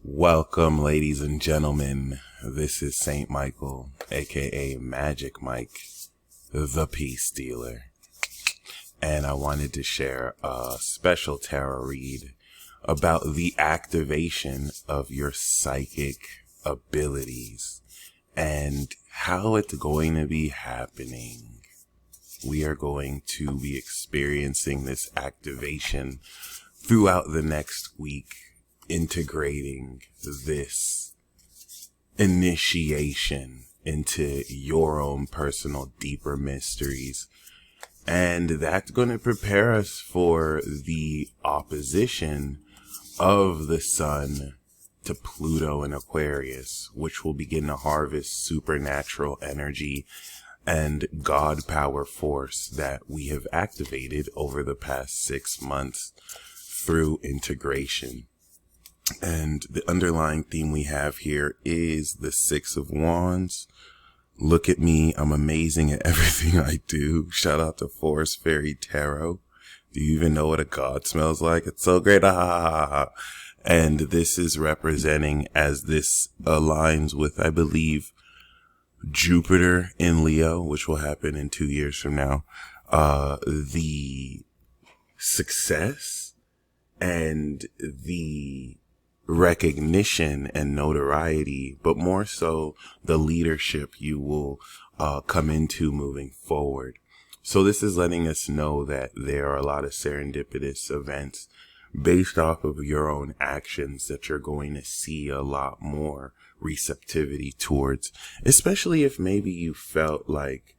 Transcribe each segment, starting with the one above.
Welcome, ladies and gentlemen. This is Saint Michael, aka Magic Mike, the Peace Dealer. And I wanted to share a special tarot read about the activation of your psychic abilities and how it's going to be happening. We are going to be experiencing this activation throughout the next week, integrating this initiation into your own personal deeper mysteries. And that's going to prepare us for the opposition of the sun to Pluto in Aquarius, which will begin to harvest supernatural energy and God power force that we have activated over the past 6 months through integration. And the underlying theme we have here is the Six of Wands. Look at me. I'm amazing at everything I do. Shout out to Forest Fairy Tarot. Do you even know what a god smells like? It's so great. And this is representing, as this aligns with, I believe, Jupiter in Leo, which will happen in 2 years from now, the success and the recognition and notoriety, but more so the leadership you will come into moving forward. So this is letting us know that there are a lot of serendipitous events based off of your own actions that you're going to see a lot more receptivity towards, especially if maybe you felt like,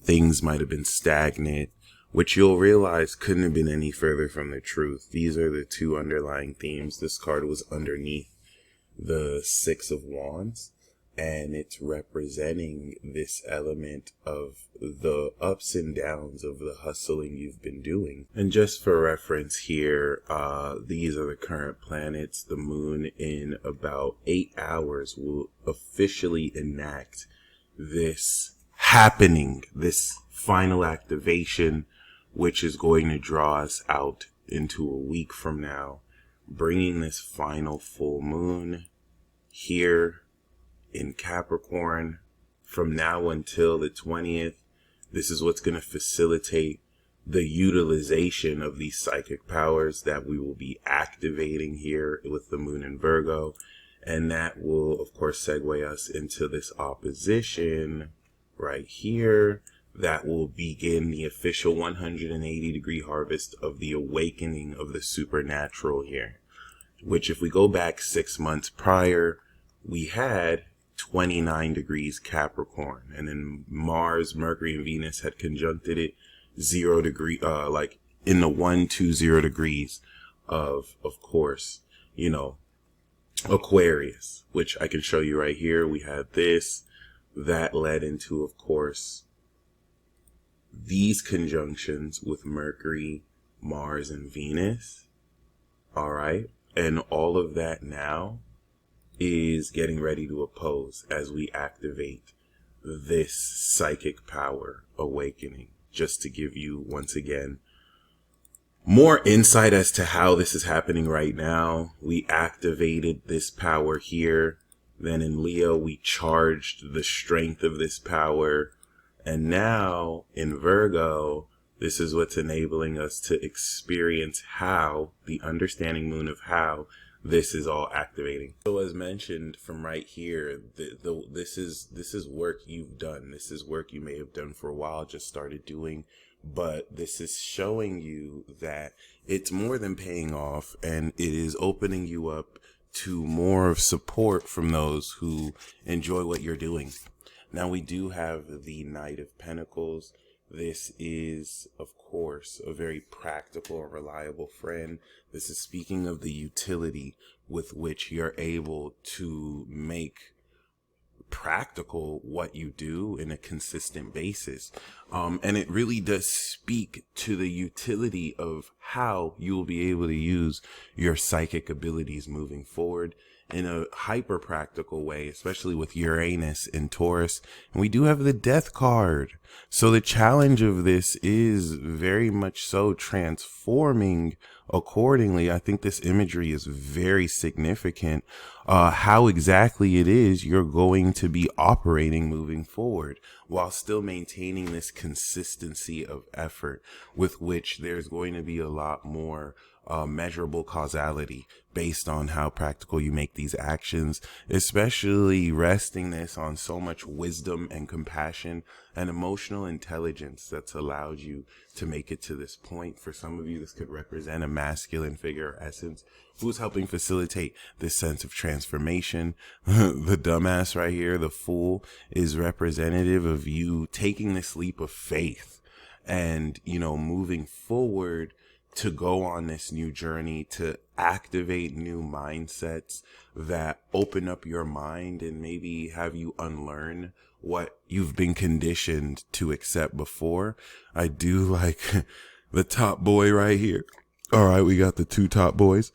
things might have been stagnant, which you'll realize couldn't have been any further from the truth. These are the two underlying themes. This card was underneath the Six of Wands, and it's representing this element of the ups and downs of the hustling you've been doing. And just for reference here, these are the current planets. The moon in about 8 hours will officially enact this happening, this final activation, which is going to draw us out into a week from now, bringing this final full moon here in Capricorn from now until the 20th. This is what's going to facilitate the utilization of these psychic powers that we will be activating here with the moon in Virgo. And that will, of course, segue us into this opposition right here that will begin the official 180-degree harvest of the awakening of the supernatural here, which, if we go back 6 months prior, we had 29 degrees Capricorn, and then Mars, Mercury, and Venus had conjuncted it 0 degree, like in the 120 degrees of course, Aquarius, which I can show you right here. We had this that led into, of course, these conjunctions with Mercury, Mars, and Venus. All right. And all of that now is getting ready to oppose as we activate this psychic power awakening. Just to give you, once again, more insight as to how this is happening right now. We activated this power here. Then in Leo, we charged the strength of this power. And now in Virgo, this is what's enabling us to experience how, the understanding moon of how this is all activating. So as mentioned from right here, this is work you've done. This is work you may have done for a while, just started doing. But this is showing you that it's more than paying off, and it is opening you up to more of support from those who enjoy what you're doing. Now, we do have the Knight of Pentacles. This is, of course, a very practical and reliable friend. This is speaking of the utility with which you're able to make practical what you do in a consistent basis. And it really does speak to the utility of how you will be able to use your psychic abilities moving forward. in a hyper practical way, especially with Uranus in Taurus. And we do have the Death card. So the challenge of this is very much so transforming accordingly. I think this imagery is very significant. How exactly it is you're going to be operating moving forward while still maintaining this consistency of effort, with which there's going to be a lot more measurable causality based on how practical you make these actions, especially resting this on so much wisdom and compassion and emotional intelligence that's allowed you to make it to this point. For some of you, this could represent a masculine figure or essence who's helping facilitate this sense of transformation. The dumbass right here, the fool, is representative of you taking this leap of faith and, moving forward to go on this new journey, to activate new mindsets that open up your mind and maybe have you unlearn what you've been conditioned to accept before. I do like the top boy right here. All right, we got the two top boys.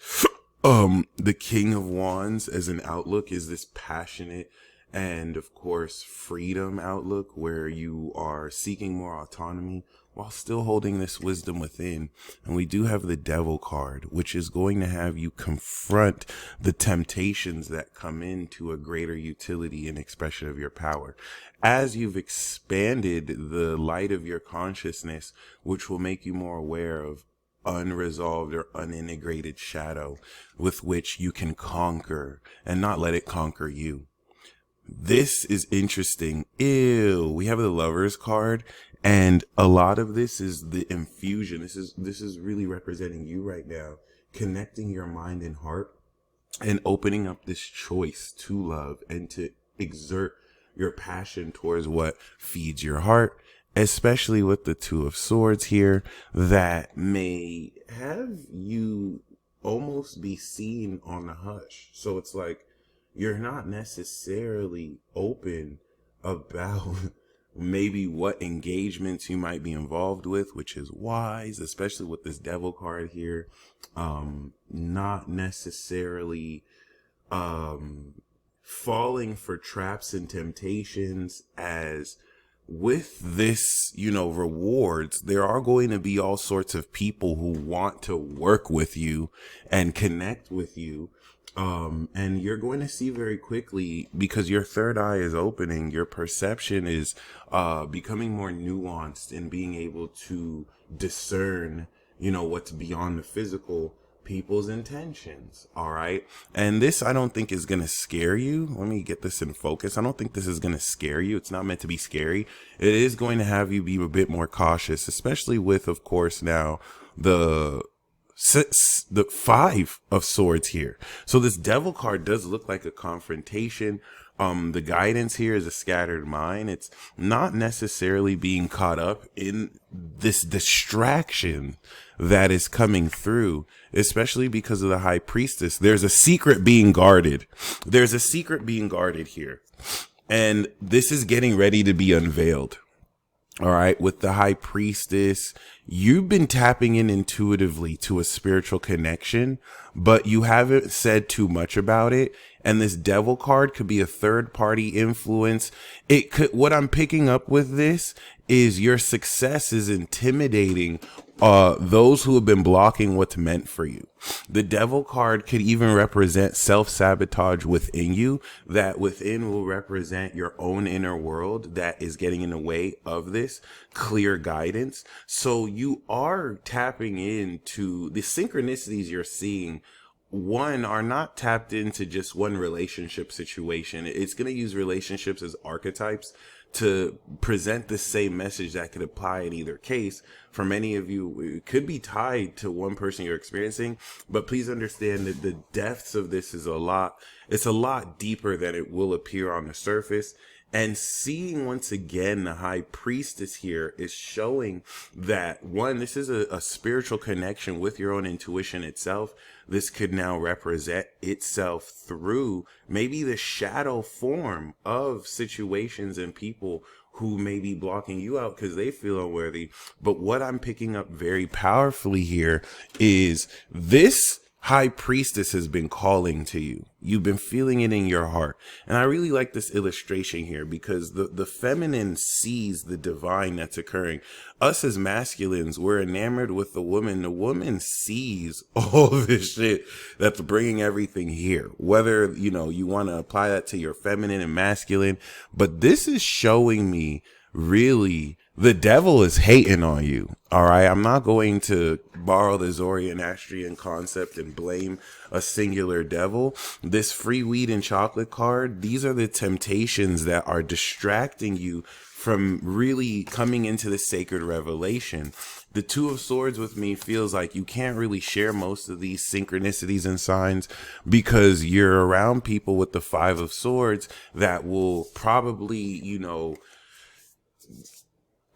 The King of Wands as an outlook is this passionate and, of course, freedom outlook where you are seeking more autonomy while still holding this wisdom within. And we do have the Devil card, which is going to have you confront the temptations that come into a greater utility and expression of your power as you've expanded the light of your consciousness, which will make you more aware of unresolved or unintegrated shadow with which you can conquer and not let it conquer you. This is interesting. Ew. We have the Lovers card, and a lot of this is the infusion. This is really representing you right now, connecting your mind and heart and opening up this choice to love and to exert your passion towards what feeds your heart, especially with the Two of Swords here, that may have you almost be seen on the hush. So it's like you're not necessarily open about maybe what engagements you might be involved with, which is wise, especially with this Devil card here. Not necessarily falling for traps and temptations, as with this, rewards, there are going to be all sorts of people who want to work with you and connect with you. And you're going to see very quickly, because your third eye is opening, your perception is becoming more nuanced and being able to discern, what's beyond the physical, people's intentions. All right. And this, I don't think, is going to scare you. Let me get this in focus. I don't think this is going to scare you. It's not meant to be scary. It is going to have you be a bit more cautious, especially with, of course, now the Five of Swords here. So this Devil card does look like a confrontation. The guidance here is a scattered mind. It's not necessarily being caught up in this distraction that is coming through, especially because of the High Priestess. There's a secret being guarded. There's a secret being guarded here. And this is getting ready to be unveiled. All right. With the High Priestess, you've been tapping in intuitively to a spiritual connection, but you haven't said too much about it. And this Devil card could be a third party influence. It could, what I'm picking up with this is your success is intimidating those who have been blocking what's meant for you. The Devil card could even represent self-sabotage within you, that within will represent your own inner world that is getting in the way of this clear guidance. So you are tapping into the synchronicities you're seeing. One, are not tapped into just one relationship situation. It's going to use relationships as archetypes to present the same message that could apply in either case. For many of you, it could be tied to one person you're experiencing, but please understand that the depths of this is it's a lot deeper than it will appear on the surface. And seeing once again the High Priestess here is showing that, one, this is a spiritual connection with your own intuition itself. This could now represent itself through maybe the shadow form of situations and people who may be blocking you out because they feel unworthy. But what I'm picking up very powerfully here is this High Priestess has been calling to you. You've been feeling it in your heart. And I really like this illustration here because the feminine sees the divine that's occurring. Us as masculines, we're enamored with the woman. The woman sees all this shit that's bringing everything here. Whether, you know, you want to apply that to your feminine and masculine. But this is showing me really the devil is hating on you. All right. I'm not going to borrow the Zoroastrian concept and blame a singular devil. This free weed and chocolate card, these are the temptations that are distracting you from really coming into the sacred revelation. The Two of Swords with me feels like you can't really share most of these synchronicities and signs because you're around people with the Five of Swords that will probably, you know,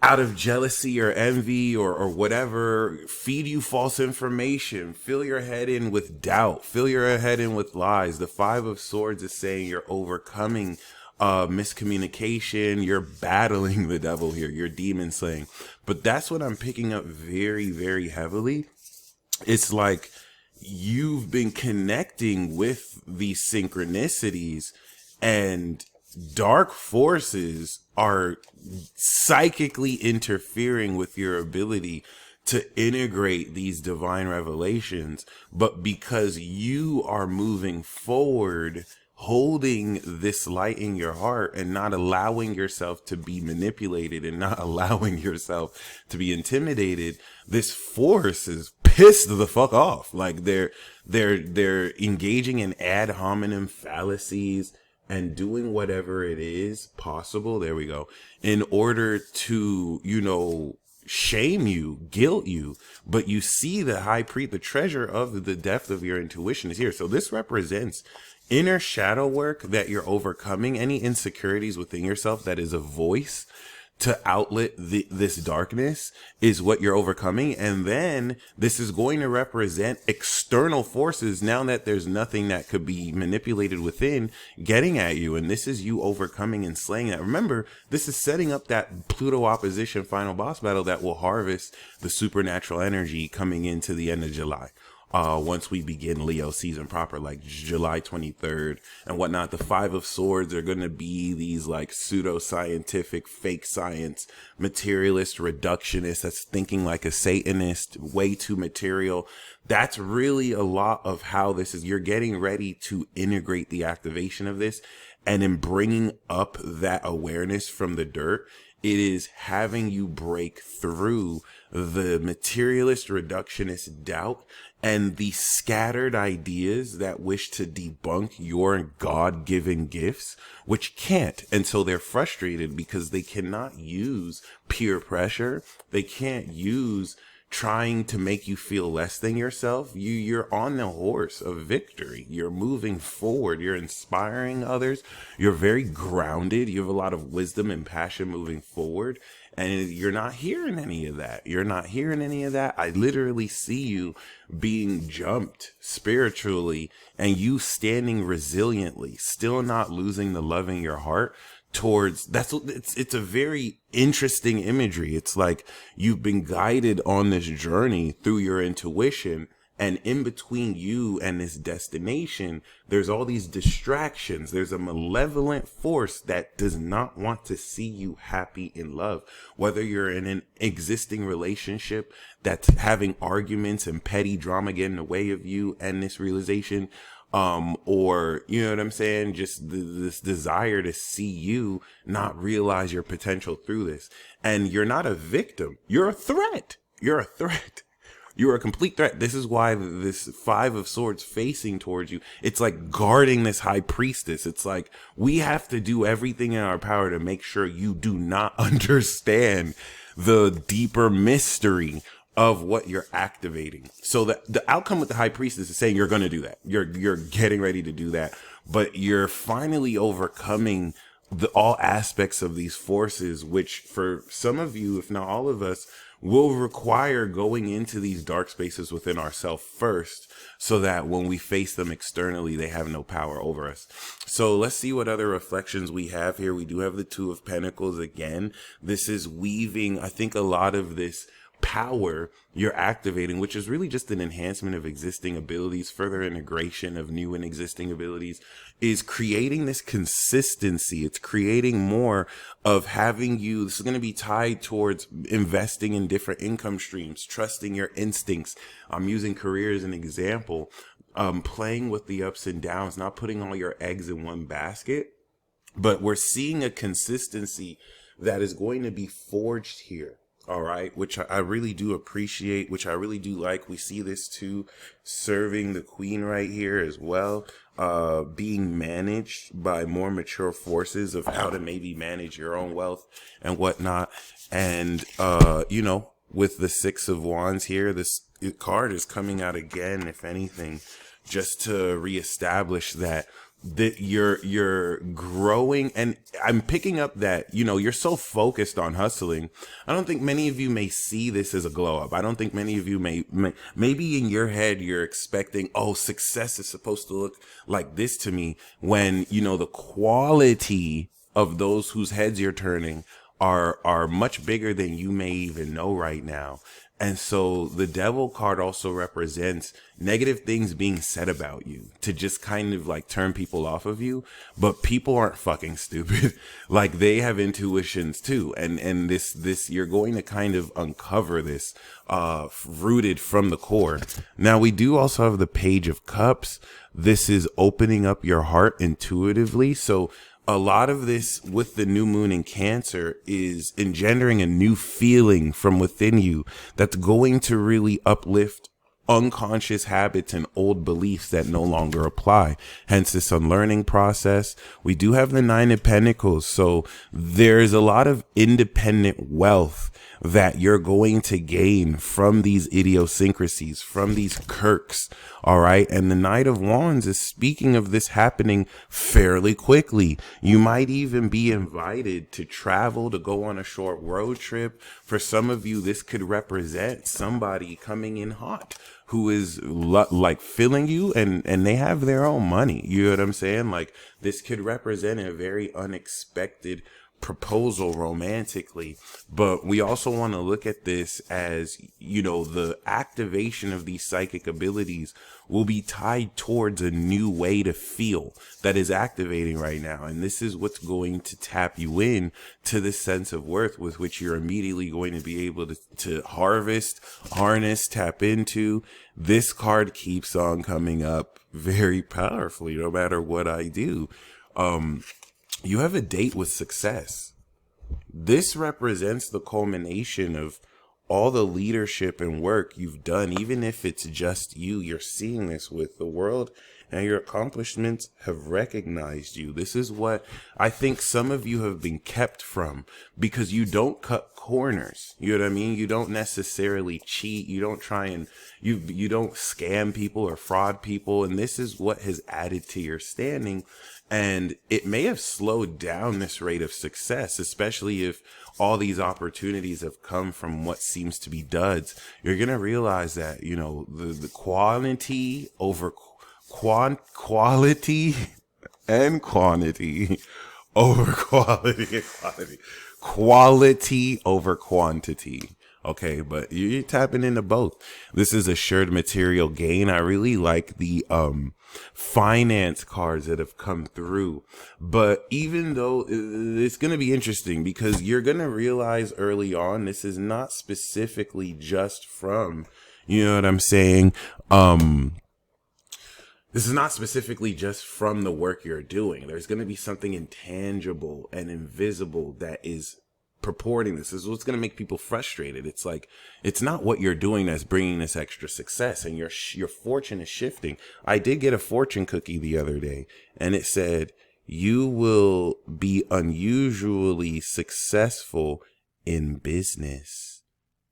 out of jealousy or envy or whatever, feed you false information, fill your head in with doubt, fill your head in with lies. The Five of Swords is saying you're overcoming miscommunication, you're battling the devil here, you're demon slaying. But that's what I'm picking up very, very heavily. It's like you've been connecting with these synchronicities and dark forces are psychically interfering with your ability to integrate these divine revelations. But because you are moving forward, holding this light in your heart and not allowing yourself to be manipulated and not allowing yourself to be intimidated, this force is pissed the fuck off. Like they're engaging in ad hominem fallacies and doing whatever it is possible, there we go, in order to, you know, shame you, guilt you. But you see the high priest, the treasure of the depth of your intuition is here. So this represents inner shadow work that you're overcoming, any insecurities within yourself that is a voice to outlet this darkness is what you're overcoming. And then this is going to represent external forces now that there's nothing that could be manipulated within getting at you. And this is you overcoming and slaying that. Remember, this is setting up that Pluto opposition final boss battle that will harvest the supernatural energy coming into the end of July. Once we begin Leo season proper, like July 23rd and whatnot. The Five of Swords are going to be these like pseudo-scientific, fake science, materialist, reductionist that's thinking like a Satanist, way too material. That's really a lot of how this is. You're getting ready to integrate the activation of this, and in bringing up that awareness from the dirt, it is having you break through the materialist, reductionist doubt and the scattered ideas that wish to debunk your God-given gifts, which can't until they're frustrated because they cannot use peer pressure. They can't use trying to make you feel less than yourself. You're on the horse of victory. You're moving forward. You're inspiring others. You're very grounded. You have a lot of wisdom and passion moving forward. And you're not hearing any of that. You're not hearing any of that. I literally see you being jumped spiritually and you standing resiliently, still not losing the love in your heart towards it's a very interesting imagery. It's like you've been guided on this journey through your intuition, and in between you and this destination, there's all these distractions. There's a malevolent force that does not want to see you happy in love. Whether you're in an existing relationship that's having arguments and petty drama get in the way of you and this realization, or, you know what I'm saying? Just this desire to see you not realize your potential through this. And you're not a victim. You're a threat. You're a threat. You're a complete threat. This is why this Five of Swords facing towards you, it's like guarding this high priestess. It's like we have to do everything in our power to make sure you do not understand the deeper mystery of what you're activating. So the outcome with the high priestess is saying you're going to do that. You're getting ready to do that, but you're finally overcoming all aspects of these forces, which for some of you, if not all of us, will require going into these dark spaces within ourselves first, so that when we face them externally, they have no power over us. So let's see what other reflections we have here. We do have the Two of Pentacles again. This is weaving, I think, a lot of this power you're activating, which is really just an enhancement of existing abilities, further integration of new and existing abilities, is creating this consistency. It's creating more of having you. This is going to be tied towards investing in different income streams, trusting your instincts. I'm using career as an example, playing with the ups and downs, not putting all your eggs in one basket. But we're seeing a consistency that is going to be forged here. All right, which I really do appreciate, which I really do like. We see this too, serving the queen right here as well, being managed by more mature forces of how to maybe manage your own wealth and whatnot. And, with the Six of Wands here, this card is coming out again, if anything, just to reestablish that you're growing. And I'm picking up that, you're so focused on hustling. I don't think many of you may see this as a glow up. I don't think many of you maybe in your head, you're expecting, oh, success is supposed to look like this to me, when, the quality of those whose heads you're turning are much bigger than you may even know right now. And so the Devil card also represents negative things being said about you to just kind of like turn people off of you. But people aren't fucking stupid. Like, they have intuitions too. And this, you're going to kind of uncover this, rooted from the core. Now, we do also have the Page of Cups. This is opening up your heart intuitively. So a lot of this with the new moon in Cancer is engendering a new feeling from within you that's going to really uplift unconscious habits and old beliefs that no longer apply. Hence this unlearning process. We do have the Nine of Pentacles. So there's a lot of independent wealth that you're going to gain from these idiosyncrasies, from these quirks. All right. And the Knight of Wands is speaking of this happening fairly quickly. You might even be invited to travel, to go on a short road trip. For some of you, this could represent somebody coming in hot who is like filling you, and they have their own money. You know what I'm saying? Like, this could represent a very unexpected proposal romantically. But we also want to look at this as, the activation of these psychic abilities will be tied towards a new way to feel that is activating right now. And this is what's going to tap you in to the sense of worth with which you're immediately going to be able to harvest, harness, tap into. This card keeps on coming up very powerfully, no matter what I do. You have a date with success. This represents the culmination of all the leadership and work you've done. Even if it's just you're seeing this with the world, and your accomplishments have recognized you. This is what I think some of you have been kept from, because you don't cut corners. You know what I mean? You don't necessarily cheat. You don't try and you don't scam people or fraud people. And this is what has added to your standing. And it may have slowed down this rate of success, especially if all these opportunities have come from what seems to be duds. You're going to realize that, the quality over quality and quantity over quality and quality over quantity. Okay, but you're tapping into both. This is assured material gain. I really like the finance cards that have come through. But even though it's going to be interesting, because you're going to realize early on, this is not specifically just from, you know what I'm saying? This is not specifically just from the work you're doing. There's going to be something intangible and invisible that is purporting this. This is what's going to make people frustrated. It's like, it's not what you're doing that's bringing this extra success, and your fortune is shifting. I did get a fortune cookie the other day, and it said, you will be unusually successful in business.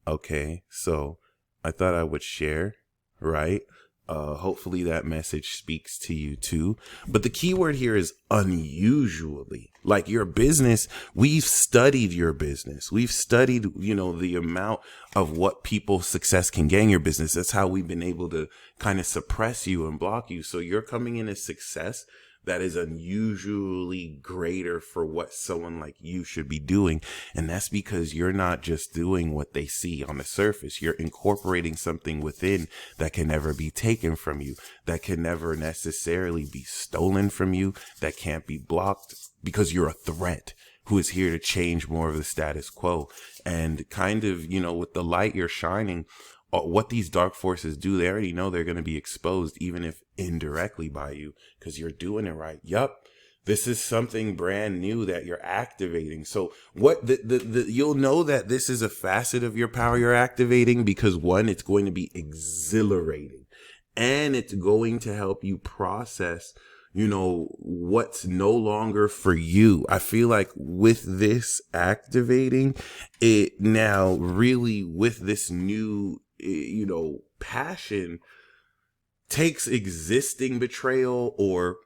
Okay, so I thought I would share, right? Hopefully that message speaks to you too. But the key word here is unusually. Like your business, we've studied your business. We've studied, the amount of what people's success can gain your business. That's how we've been able to kind of suppress you and block you. So you're coming in as success. that is unusually greater for what someone like you should be doing. And that's because you're not just doing what they see on the surface. You're incorporating something within that can never be taken from you, that can never necessarily be stolen from you, that can't be blocked, because you're a threat who is here to change more of the status quo. And kind of, with the light you're shining, what these dark forces do, they already know they're going to be exposed, even if indirectly by you, because you're doing it right. Yup. This is something brand new that you're activating. So what you'll know that this is a facet of your power you're activating, because one, it's going to be exhilarating, and it's going to help you process what's no longer for you. I feel like with this activating it now, really with this new, passion, takes existing betrayal or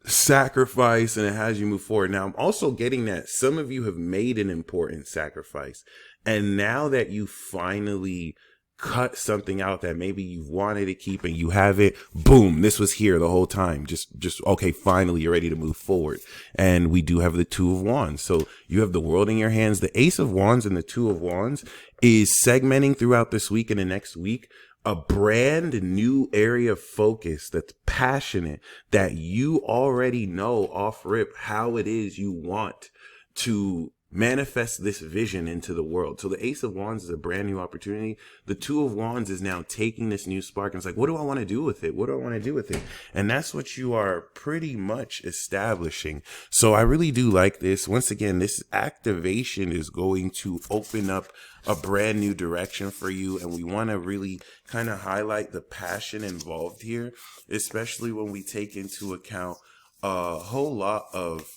sacrifice, and it has you move forward. Now, I'm also getting that some of you have made an important sacrifice, and now that you finally cut something out that maybe you've wanted to keep and you have it, boom, this was here the whole time. Just okay, finally you're ready to move forward. And we do have the Two of Wands. So you have the world in your hands. The Ace of Wands and the Two of Wands is segmenting throughout this week and the next week a brand new area of focus that's passionate, that you already know off rip how it is you want to manifest this vision into the world. So the Ace of Wands is a brand new opportunity. The Two of Wands is now taking this new spark and it's like, what do I want to do with it? What do I want to do with it? And that's what you are pretty much establishing. So I really do like this. Once again, this activation is going to open up a brand new direction for you. And we want to really kind of highlight the passion involved here, especially when we take into account a whole lot of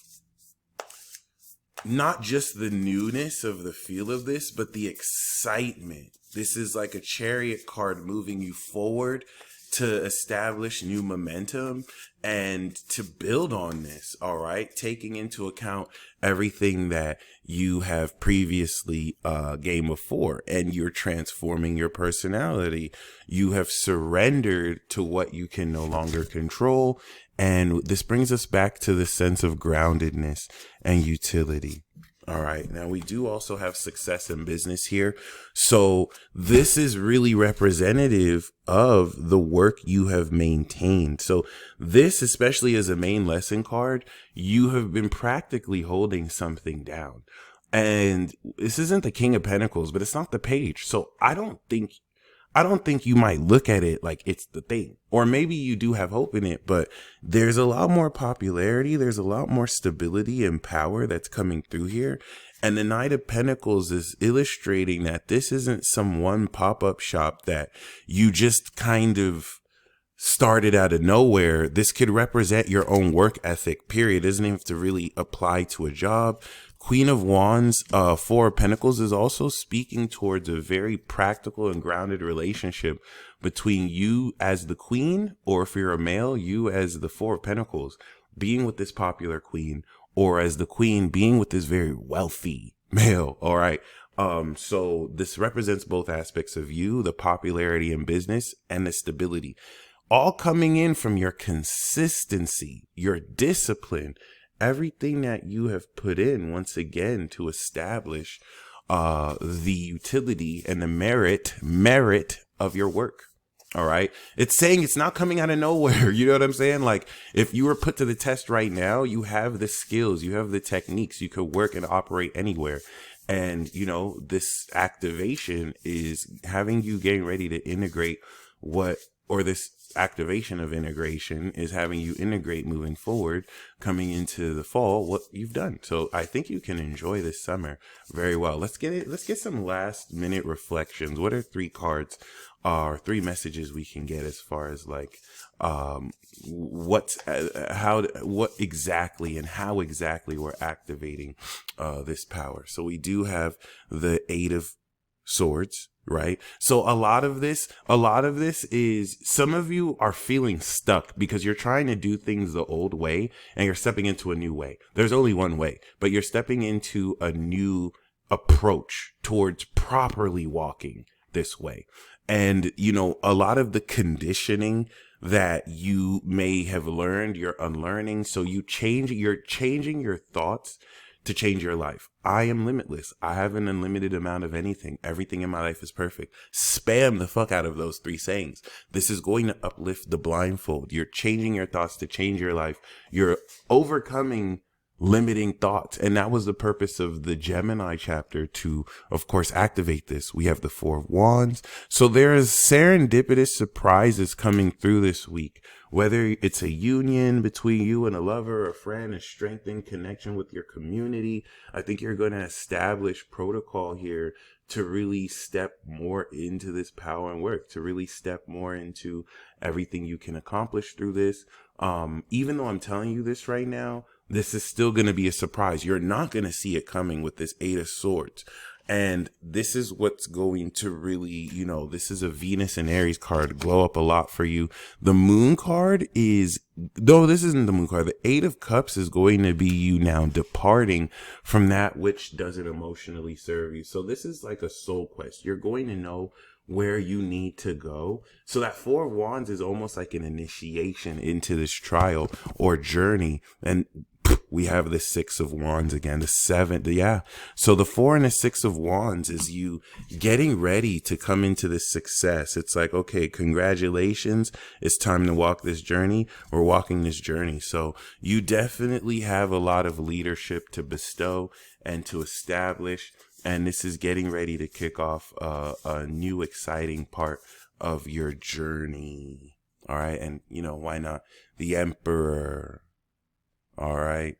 not just the newness of the feel of this, but the excitement. This is like a Chariot card moving you forward to establish new momentum and to build on this, all right? Taking into account everything that you have previously gained before, and you're transforming your personality. You have surrendered to what you can no longer control. And this brings us back to the sense of groundedness and utility. All right. Now, we do also have success in business here. So this is really representative of the work you have maintained. So this, especially as a main lesson card, you have been practically holding something down. And this isn't the King of Pentacles, but it's not the Page. So I don't think you might look at it like it's the thing, or maybe you do have hope in it, but there's a lot more popularity. There's a lot more stability and power that's coming through here. And the Knight of Pentacles is illustrating that this isn't some one pop-up shop that you just kind of started out of nowhere. This could represent your own work ethic, period. It doesn't even have to really apply to a job. Queen of Wands, Four of Pentacles is also speaking towards a very practical and grounded relationship between you as the queen, or if you're a male, you as the Four of Pentacles, being with this popular queen, or as the queen being with this very wealthy male. All right. So this represents both aspects of you, the popularity in business and the stability, all coming in from your consistency, your discipline, everything that you have put in, once again, to establish the utility and the merit of your work. All right. It's saying it's not coming out of nowhere. You know what I'm saying? Like, if you were put to the test right now, you have the skills, you have the techniques, you could work and operate anywhere. And, this activation is having you getting ready to integrate this activation of integration is having you integrate moving forward, coming into the fall, what you've done. So I think you can enjoy this summer very well. Let's get some last minute reflections. What are three cards or three messages we can get as far as like what exactly and how exactly we're activating this power. So we do have the Eight of Swords, right? So a lot of this is, some of you are feeling stuck because you're trying to do things the old way and you're stepping into a new way. There's only one way, but you're stepping into a new approach towards properly walking this way. And, a lot of the conditioning that you may have learned, you're unlearning. So you're changing your thoughts to change your life. I am limitless. I have an unlimited amount of anything. Everything in my life is perfect. Spam the fuck out of those 3 sayings. This is going to uplift the blindfold. You're changing your thoughts to change your life. You're overcoming limiting thoughts. And that was the purpose of the Gemini chapter, to, of course, activate this. We have the 4 of Wands. So there is serendipitous surprises coming through this week. Whether it's a union between you and a lover, a friend, a strengthened connection with your community, I think you're going to establish protocol here to really step more into this power and work, to really step more into everything you can accomplish through this. Even though I'm telling you this right now, this is still going to be a surprise. You're not going to see it coming with this 8 of Swords. And this is what's going to really, this is a Venus and Aries card, glow up a lot for you. The Moon card is, though this isn't the Moon card, the 8 of Cups is going to be you now departing from that which doesn't emotionally serve you. So this is like a soul quest. You're going to know where you need to go. So that 4 of Wands is almost like an initiation into this trial or journey. And we have the 6 of Wands again, the 7th. Yeah. So the 4 and the 6 of Wands is you getting ready to come into this success. It's like, okay, congratulations. It's time to walk this journey. We're walking this journey. So you definitely have a lot of leadership to bestow and to establish. And this is getting ready to kick off a new exciting part of your journey. All right. And why not? The Emperor. All right.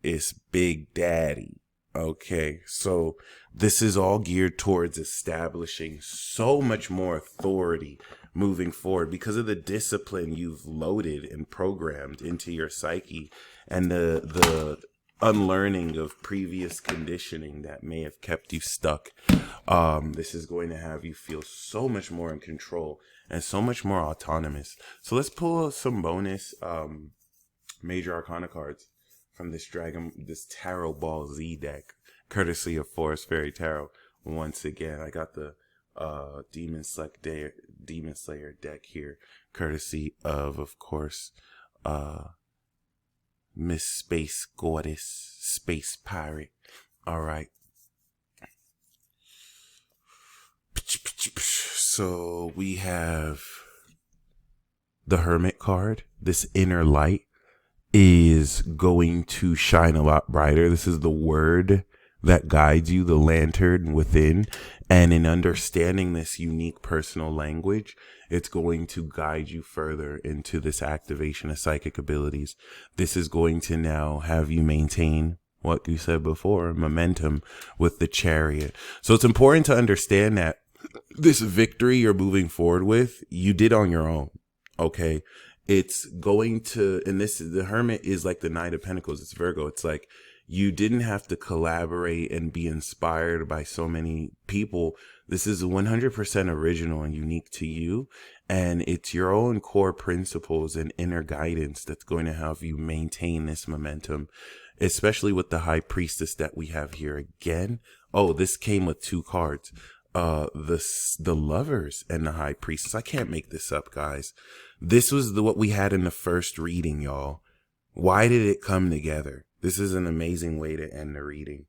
It's Big Daddy. Okay. So this is all geared towards establishing so much more authority moving forward because of the discipline you've loaded and programmed into your psyche and the unlearning of previous conditioning that may have kept you stuck. This is going to have you feel so much more in control and so much more autonomous. So let's pull some bonus major arcana cards from this Tarot Ball Z deck, courtesy of Forest Fairy Tarot. Once again, I got the Demon Slayer deck here, courtesy of course, Miss Space Goddess, Space Pirate. All right. So we have the Hermit card. This inner light is going to shine a lot brighter. This is the word that guides you, the lantern within. And in understanding this unique personal language, it's going to guide you further into this activation of psychic abilities. This is going to now have you maintain what you said before, momentum with the Chariot. So it's important to understand that this victory you're moving forward with, you did on your own. Okay. It's going to, and the Hermit is like the Knight of Pentacles. It's Virgo. It's like you didn't have to collaborate and be inspired by so many people. This is 100% original and unique to you. And it's your own core principles and inner guidance that's going to help you maintain this momentum, especially with the High Priestess that we have here again. Oh, this came with 2 cards. The Lovers and the High Priestess. I can't make this up, guys. This was what we had in the first reading, y'all. Why did it come together? This is an amazing way to end the reading.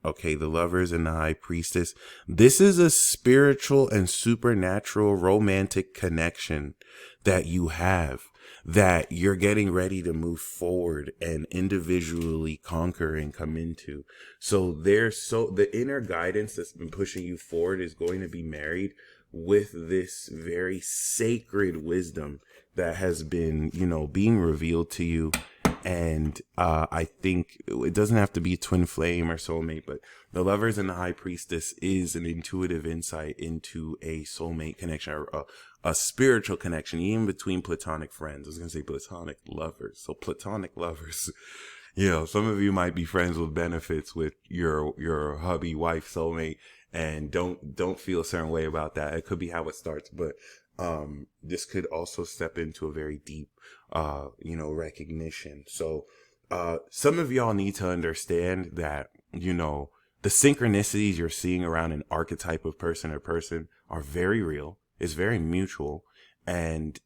Okay, the Lovers and the High Priestess. This is a spiritual and supernatural romantic connection that you have, that you're getting ready to move forward and individually conquer and come into. So the inner guidance that's been pushing you forward is going to be married with this very sacred wisdom that has been, being revealed to you. And I think it doesn't have to be twin flame or soulmate, but the Lovers and the High Priestess is an intuitive insight into a soulmate connection, or a spiritual connection, even between platonic friends. I was going to say platonic lovers. So platonic lovers. Some of you might be friends with benefits with your hubby, wife, soulmate, and don't feel a certain way about that. It could be how it starts, but this could also step into a very deep, recognition. So, some of y'all need to understand that, the synchronicities you're seeing around an archetype of person or person are very real. It's very mutual. And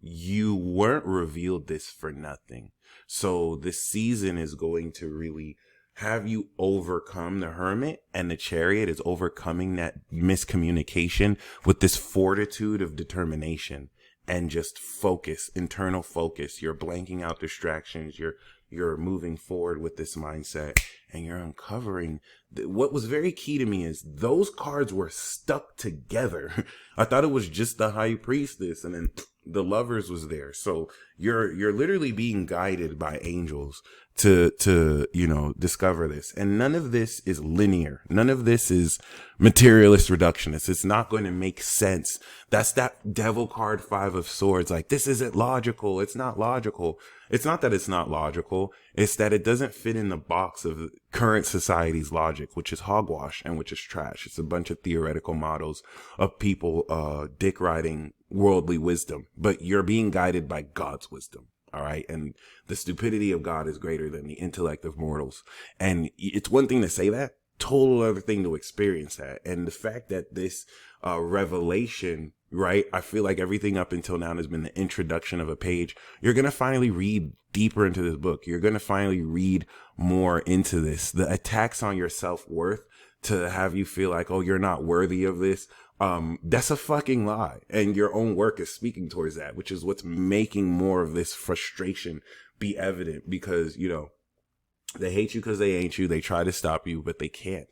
you weren't revealed this for nothing. So this season is going to really have you overcome. The Hermit and the Chariot is overcoming that miscommunication with this fortitude of determination and just focus, internal focus. You're blanking out distractions. You're moving forward with this mindset, and you're uncovering what was very key to me is those cards were stuck together. I thought it was just the High Priestess, and then the Lovers was there. So you're literally being guided by angels to discover this. And none of this is linear. None of this is materialist reductionist. It's not going to make sense. That's that Devil card, 5 of Swords. Like, this isn't logical. It's not logical. It's not that it's not logical. It's that it doesn't fit in the box of current society's logic, which is hogwash and which is trash. It's a bunch of theoretical models of people dick riding worldly wisdom, but you're being guided by God's wisdom. All right. And the stupidity of God is greater than the intellect of mortals. And it's one thing to say that, total other thing to experience that. And the fact that this revelation, right? I feel like everything up until now has been the introduction of a page. You're going to finally read deeper into this book. You're going to finally read more into this. The attacks on your self-worth to have you feel like, oh, you're not worthy of this. That's a fucking lie. And your own work is speaking towards that, which is what's making more of this frustration be evident, because, they hate you because they ain't you. They try to stop you, but they can't,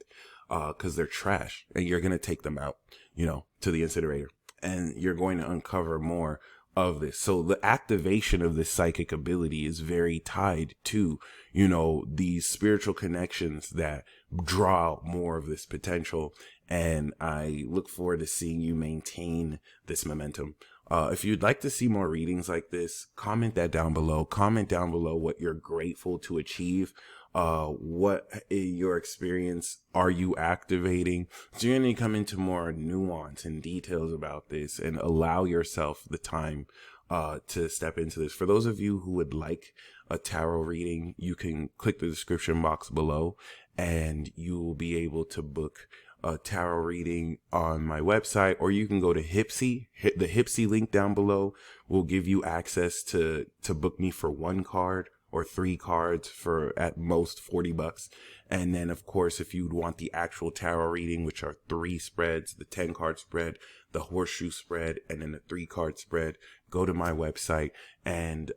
because they're trash, and you're going to take them out, to the incinerator, and you're going to uncover more of this. So the activation of this psychic ability is very tied to, these spiritual connections that draw out more of this potential. And I look forward to seeing you maintain this momentum. If you'd like to see more readings like this, comment that down below. Comment down below what you're grateful to achieve. What in your experience are you activating? So you're going to come into more nuance and details about this and allow yourself the time to step into this. For those of you who would like a tarot reading, you can click the description box below and you will be able to book a tarot reading on my website, or you can go to Hipsy. Hit the Hipsy link down below will give you access to book me for 1 card or 3 cards for at most $40. And then, of course, if you'd want the actual tarot reading, which are 3 spreads, the 10 card spread, the horseshoe spread, and then the 3 card spread, go to my website and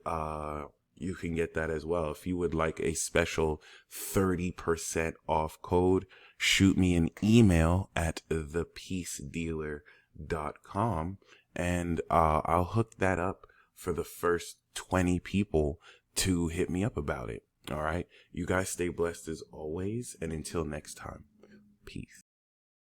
you can get that as well. If you would like a special 30% off code, shoot me an email at thepeacedealer.com, and I'll hook that up for the first 20 people to hit me up about it. All right. You guys stay blessed as always. And until next time, peace.